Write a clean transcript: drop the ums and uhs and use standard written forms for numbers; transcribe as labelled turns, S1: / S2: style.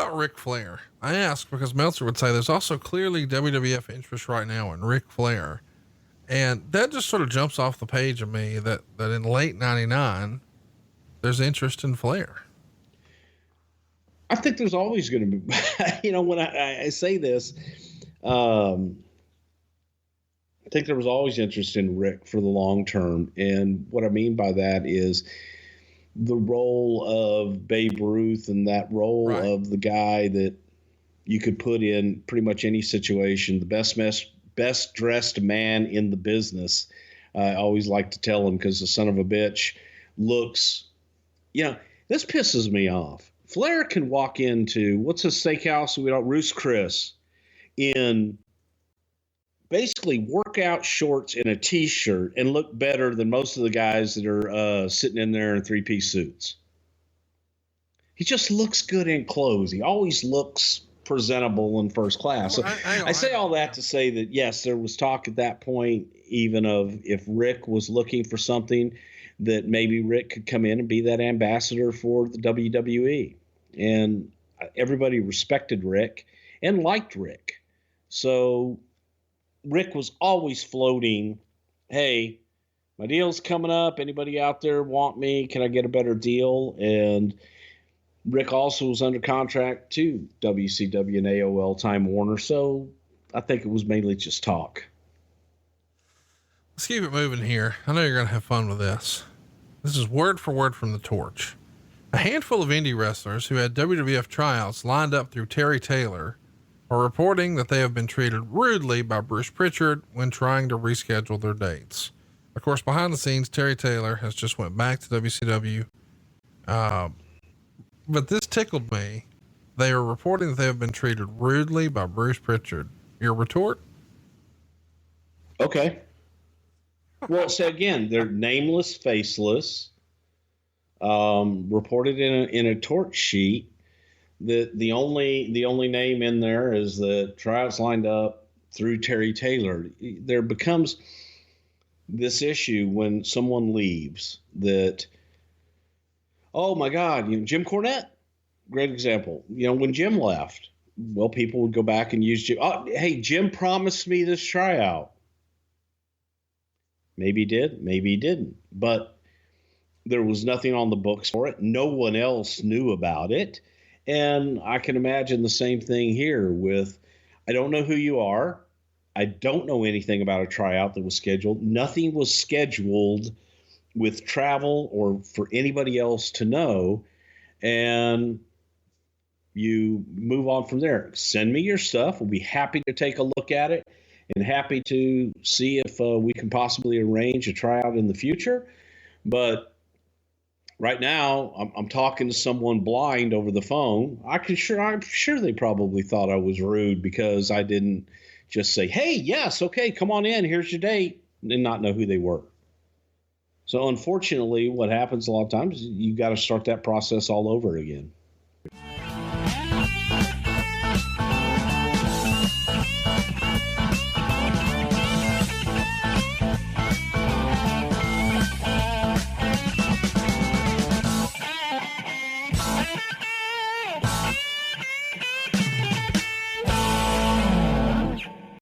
S1: about Ric Flair? I ask because Meltzer would say there's also clearly WWF interest right now in Ric Flair. And that just sort of jumps off the page of me that in late 99, there's interest in Flair.
S2: I think there's always going to be, when I say this, I think there was always interest in Rick for the long term. And what I mean by that is the role of Babe Ruth and that role of the guy that you could put in pretty much any situation, the best dressed man in the business. I always like to tell him because the son of a bitch looks, this pisses me off. Flair can walk into, what's a steakhouse? Ruth's Chris, in basically workout shorts and a t-shirt and look better than most of the guys that are sitting in there in three-piece suits. He just looks good in clothes. He always looks presentable and first class. So I say all that to say that, yes, there was talk at that point even of if Rick was looking for something, that maybe Rick could come in and be that ambassador for the WWE. And everybody respected Rick and liked Rick. So Rick was always floating, hey, my deal's coming up. Anybody out there want me? Can I get a better deal? And Rick also was under contract to WCW and AOL Time Warner. So I think it was mainly just talk.
S1: Let's keep it moving here. I know you're going to have fun with this. This is word for word from the Torch. A handful of indie wrestlers who had WWF tryouts lined up through Terry Taylor are reporting that they have been treated rudely by Bruce Prichard when trying to reschedule their dates. Of course, behind the scenes, Terry Taylor has just went back to WCW. But this tickled me. They are reporting that they have been treated rudely by Bruce Prichard. Your retort?
S2: Okay. Well, so again, they're nameless, faceless, reported in a torch sheet. The only name in there is the tryouts lined up through Terry Taylor. There becomes this issue when someone leaves that, oh my God, Jim Cornette, great example. When Jim left, well, people would go back and use Jim. Oh, hey, Jim promised me this tryout. Maybe he did, maybe he didn't. But there was nothing on the books for it. No one else knew about it. And I can imagine the same thing here with, I don't know who you are. I don't know anything about a tryout that was scheduled. Nothing was scheduled with travel or for anybody else to know. And you move on from there. Send me your stuff. We'll be happy to take a look at it and happy to see if we can possibly arrange a tryout in the future. But right now, I'm talking to someone blind over the phone. I'm sure they probably thought I was rude because I didn't just say, hey, yes, okay, come on in, here's your date, and not know who they were. So unfortunately, what happens a lot of times is you got to start that process all over again.